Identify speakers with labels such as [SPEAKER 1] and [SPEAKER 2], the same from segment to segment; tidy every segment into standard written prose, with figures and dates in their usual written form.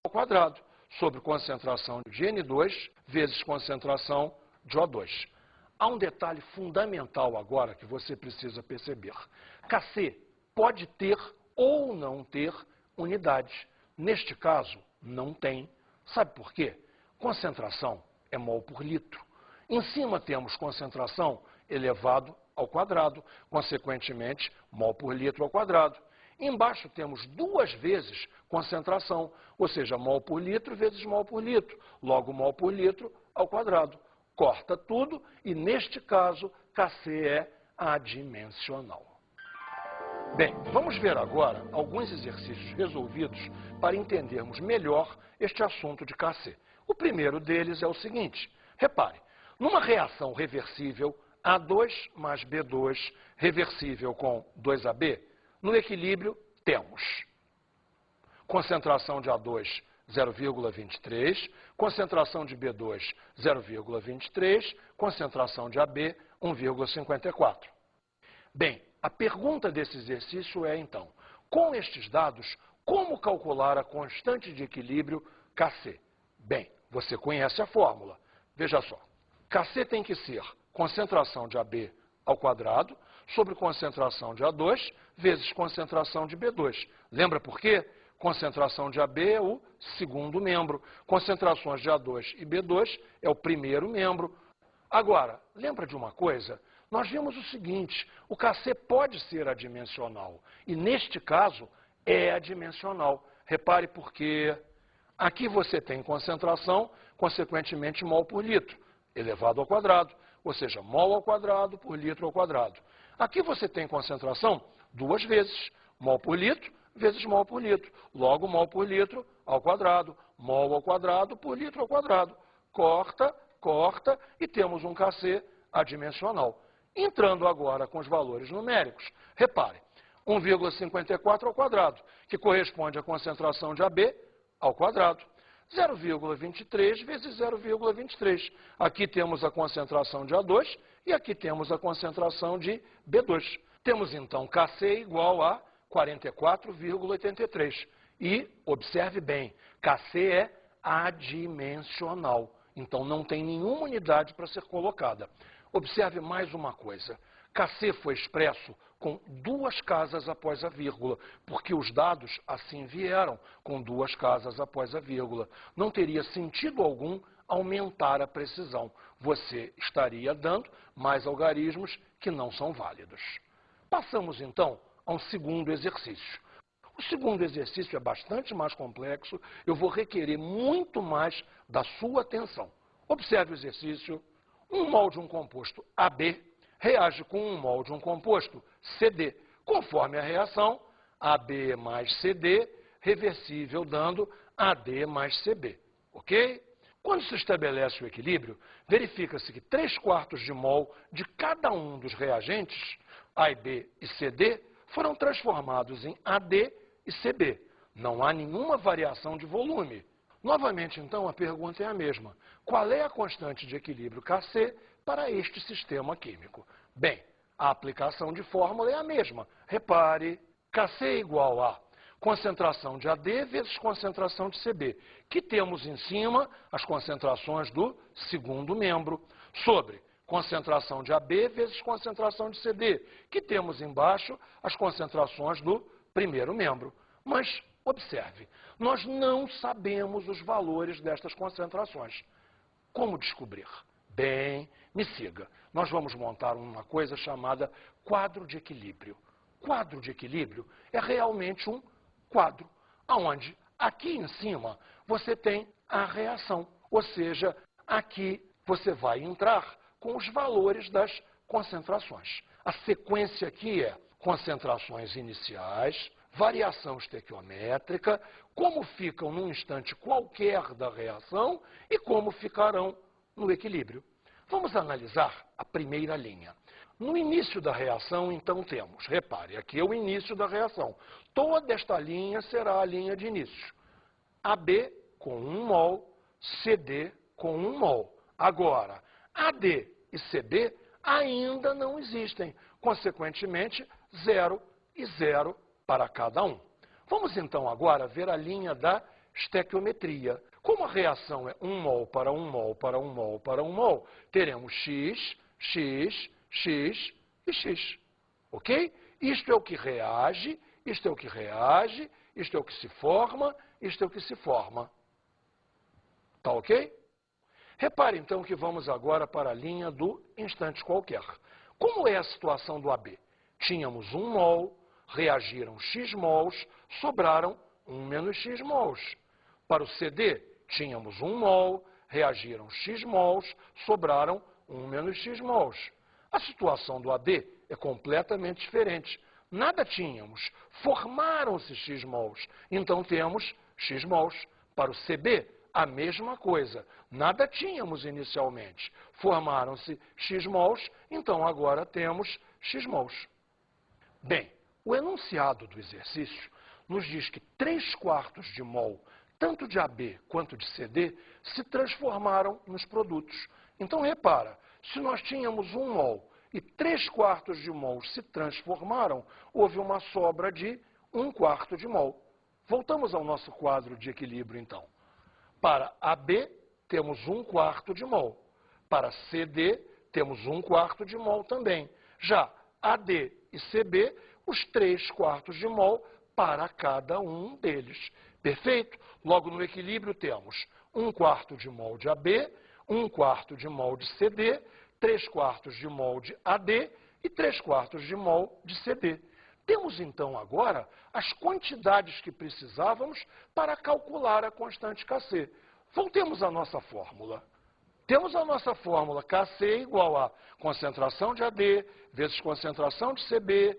[SPEAKER 1] ao quadrado sobre concentração de N2 vezes concentração de O2. Há um detalhe fundamental agora que você precisa perceber. Kc pode ter ou não ter unidades. Neste caso, não tem. Sabe por quê? Concentração é mol por litro. Em cima temos concentração elevado ao quadrado, consequentemente, mol por litro ao quadrado. Embaixo temos duas vezes concentração, ou seja, mol por litro vezes mol por litro, logo mol por litro ao quadrado. Corta tudo e, neste caso, Kc é adimensional. Bem, vamos ver agora alguns exercícios resolvidos para entendermos melhor este assunto de Kc. O primeiro deles é o seguinte: repare, numa reação reversível, A2 mais B2 reversível com 2AB, no equilíbrio temos concentração de A2 0,23, concentração de B2 0,23, concentração de AB 1,54. Bem, a pergunta desse exercício é, então, com estes dados, como calcular a constante de equilíbrio Kc? Bem, você conhece a fórmula. Veja só, Kc tem que ser concentração de AB ao quadrado sobre concentração de A2 vezes concentração de B2. Lembra por quê? Concentração de AB é o segundo membro, concentrações de A2 e B2 é o primeiro membro. Agora, lembra de uma coisa? Nós vimos o seguinte, o Kc pode ser adimensional, e neste caso é adimensional. Repare porque aqui você tem concentração, consequentemente mol por litro, elevado ao quadrado, ou seja, mol ao quadrado por litro ao quadrado. Aqui você tem concentração duas vezes, mol por litro vezes mol por litro, logo mol por litro ao quadrado, mol ao quadrado por litro ao quadrado. Corta, corta e temos um Kc adimensional. Entrando agora com os valores numéricos, repare, 1,54 ao quadrado, que corresponde à concentração de AB ao quadrado. 0,23 vezes 0,23. Aqui temos a concentração de A2 e aqui temos a concentração de B2. Temos então Kc igual a 44,83. E, observe bem, Kc é adimensional. Então não tem nenhuma unidade para ser colocada. Observe mais uma coisa. Kc foi expresso com duas casas após a vírgula, porque os dados assim vieram, com duas casas após a vírgula. Não teria sentido algum aumentar a precisão. Você estaria dando mais algarismos que não são válidos. Passamos, então, a um segundo exercício. O segundo exercício é bastante mais complexo, eu vou requerer muito mais da sua atenção. Observe o exercício. 1 mol de um composto AB reage com 1 mol de um composto CD. Conforme a reação, AB mais CD, reversível, dando AD mais CB. Ok? Quando se estabelece o equilíbrio, verifica-se que 3/4 de mol de cada um dos reagentes, A e B e CD, foram transformados em AD e CB. Não há nenhuma variação de volume. Novamente, então, a pergunta é a mesma. Qual é a constante de equilíbrio Kc para este sistema químico? Bem, a aplicação de fórmula é a mesma. Repare, Kc é igual a concentração de AD vezes concentração de CB, que temos em cima as concentrações do segundo membro, sobre concentração de AB vezes concentração de CD, que temos embaixo as concentrações do primeiro membro. Mas, observe, nós não sabemos os valores destas concentrações. Como descobrir? Bem, me siga. Nós vamos montar uma coisa chamada quadro de equilíbrio. Quadro de equilíbrio é realmente um quadro, onde aqui em cima você tem a reação, ou seja, aqui você vai entrar com os valores das concentrações. A sequência aqui é concentrações iniciais, variação estequiométrica, como ficam num instante qualquer da reação e como ficarão no equilíbrio. Vamos analisar a primeira linha. No início da reação, então, temos, repare, aqui é o início da reação. Toda esta linha será a linha de início. AB com 1 mol, CD com 1 mol. Agora, AD e CB ainda não existem. Consequentemente, 0 e 0 para cada um. Vamos então agora ver a linha da estequiometria. Como a reação é 1 mol para 1 mol para 1 mol para 1 mol, teremos X, X, X e X. Ok? Isto é o que reage, isto é o que reage, isto é o que se forma, isto é o que se forma. Tá ok? Repare, então, que vamos agora para a linha do instante qualquer. Como é a situação do AB? Tínhamos 1 mol, reagiram X mols, sobraram 1 menos X mols. Para o CD, tínhamos 1 mol, reagiram X mols, sobraram 1 menos X mols. A situação do AD é completamente diferente. Nada tínhamos, formaram-se X mols, então temos X mols. Para o CB, a mesma coisa. Nada tínhamos inicialmente, formaram-se X mols, então agora temos X mols. Bem, o enunciado do exercício nos diz que 3/4 de mol, tanto de AB quanto de CD, se transformaram nos produtos. Então, repara, se nós tínhamos 1 mol e 3/4 de mol se transformaram, houve uma sobra de 1/4 de mol. Voltamos ao nosso quadro de equilíbrio, então. Para AB, temos 1/4 de mol. Para CD, temos 1/4 de mol também. Já AD e CB, os 3/4 de mol para cada um deles. Perfeito? Logo, no equilíbrio, temos 1/4 de mol de AB, 1/4 de mol de CD, 3/4 de mol de AD e 3/4 de mol de CD. Temos, então, agora as quantidades que precisávamos para calcular a constante Kc. Voltemos à nossa fórmula. Temos a nossa fórmula Kc igual a concentração de AD vezes concentração de CB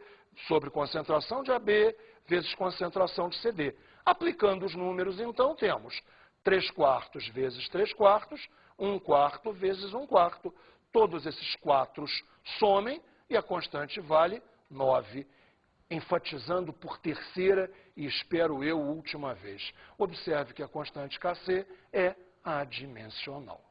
[SPEAKER 1] sobre concentração de AB vezes concentração de CD. Aplicando os números, então, temos 3/4 vezes 3/4, 1/4 vezes 1/4. Todos esses 4 somem e a constante vale 9. Enfatizando por terceira e, espero eu, última vez. Observe que a constante Kc é adimensional.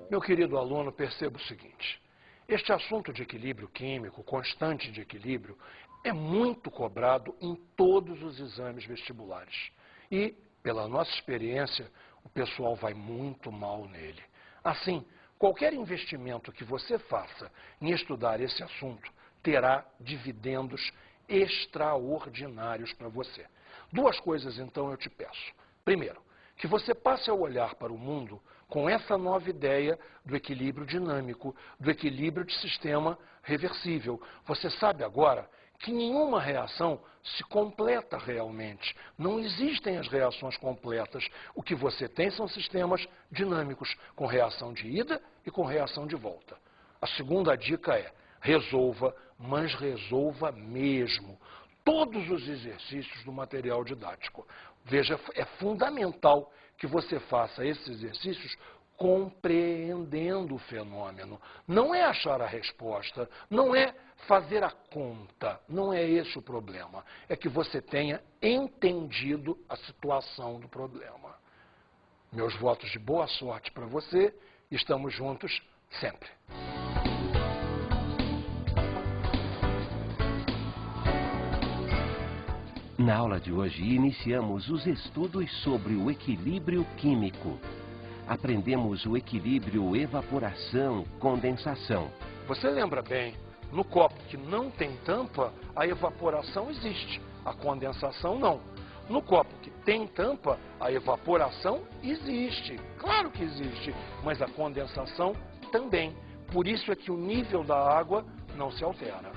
[SPEAKER 1] Meu querido aluno, perceba o seguinte. Este assunto de equilíbrio químico, constante de equilíbrio, é muito cobrado em todos os exames vestibulares. E, pela nossa experiência, o pessoal vai muito mal nele. Assim, qualquer investimento que você faça em estudar esse assunto terá dividendos extraordinários para você. 2 coisas, então, eu te peço. Primeiro, que você passe a olhar para o mundo com essa nova ideia do equilíbrio dinâmico, do equilíbrio de sistema reversível. Você sabe agora que nenhuma reação se completa realmente. Não existem as reações completas. O que você tem são sistemas dinâmicos, com reação de ida e com reação de volta. A segunda dica é: resolva, mas resolva mesmo todos os exercícios do material didático. Veja, é fundamental que você faça esses exercícios compreendendo o fenômeno. Não é achar a resposta, não é fazer a conta, não é esse o problema. É que você tenha entendido a situação do problema. Meus votos de boa sorte para você. Estamos juntos sempre.
[SPEAKER 2] Na aula de hoje, iniciamos os estudos sobre o equilíbrio químico. Aprendemos o equilíbrio evaporação-condensação.
[SPEAKER 1] Você lembra bem, no copo que não tem tampa, a evaporação existe, a condensação não. No copo que tem tampa, a evaporação existe, claro que existe, mas a condensação também. Por isso é que o nível da água não se altera.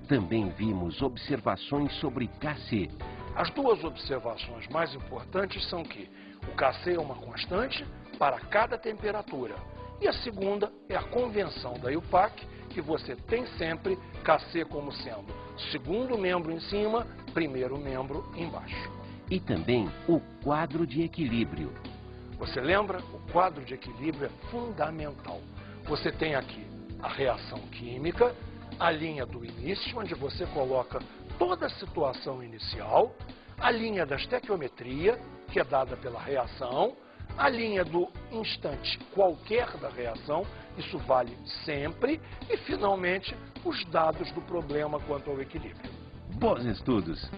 [SPEAKER 2] Também vimos observações sobre Kc.
[SPEAKER 1] As 2 observações mais importantes são que o Kc é uma constante para cada temperatura. E a segunda é a convenção da IUPAC, que você tem sempre Kc como sendo segundo membro em cima, primeiro membro embaixo.
[SPEAKER 2] E também o quadro de equilíbrio.
[SPEAKER 1] Você lembra? O quadro de equilíbrio é fundamental. Você tem aqui a reação química, a linha do início, onde você coloca toda a situação inicial, a linha da estequiometria, que é dada pela reação, a linha do instante qualquer da reação, isso vale sempre, e finalmente os dados do problema quanto ao equilíbrio.
[SPEAKER 2] Bons estudos!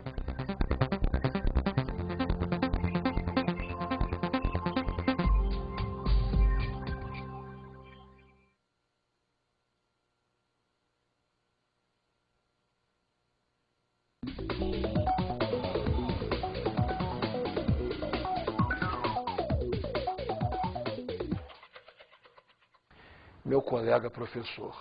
[SPEAKER 1] Meu colega professor,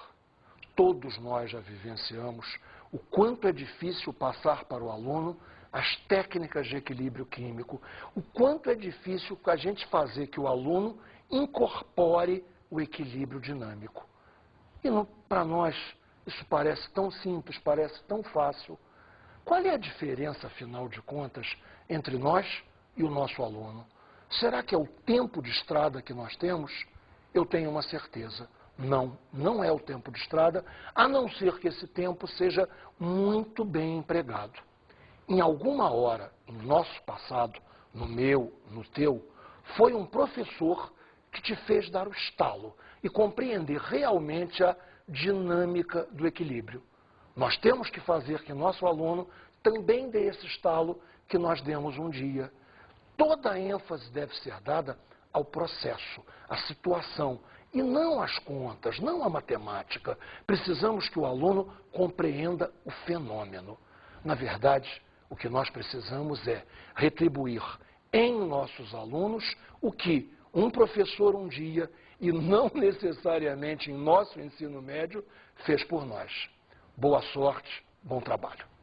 [SPEAKER 1] todos nós já vivenciamos o quanto é difícil passar para o aluno as técnicas de equilíbrio químico, o quanto é difícil a gente fazer que o aluno incorpore o equilíbrio dinâmico. E para nós isso parece tão simples, parece tão fácil. Qual é a diferença, afinal de contas, entre nós e o nosso aluno? Será que é o tempo de estrada que nós temos? Eu tenho uma certeza. Não, não é o tempo de estrada, a não ser que esse tempo seja muito bem empregado. Em alguma hora, em nosso passado, no meu, no teu, foi um professor que te fez dar o estalo e compreender realmente a dinâmica do equilíbrio. Nós temos que fazer que nosso aluno também dê esse estalo que nós demos um dia. Toda a ênfase deve ser dada ao processo, à situação, e não às contas, não à matemática. Precisamos que o aluno compreenda o fenômeno. Na verdade, o que nós precisamos é retribuir em nossos alunos o que um professor um dia, e não necessariamente em nosso ensino médio, fez por nós. Boa sorte, bom trabalho.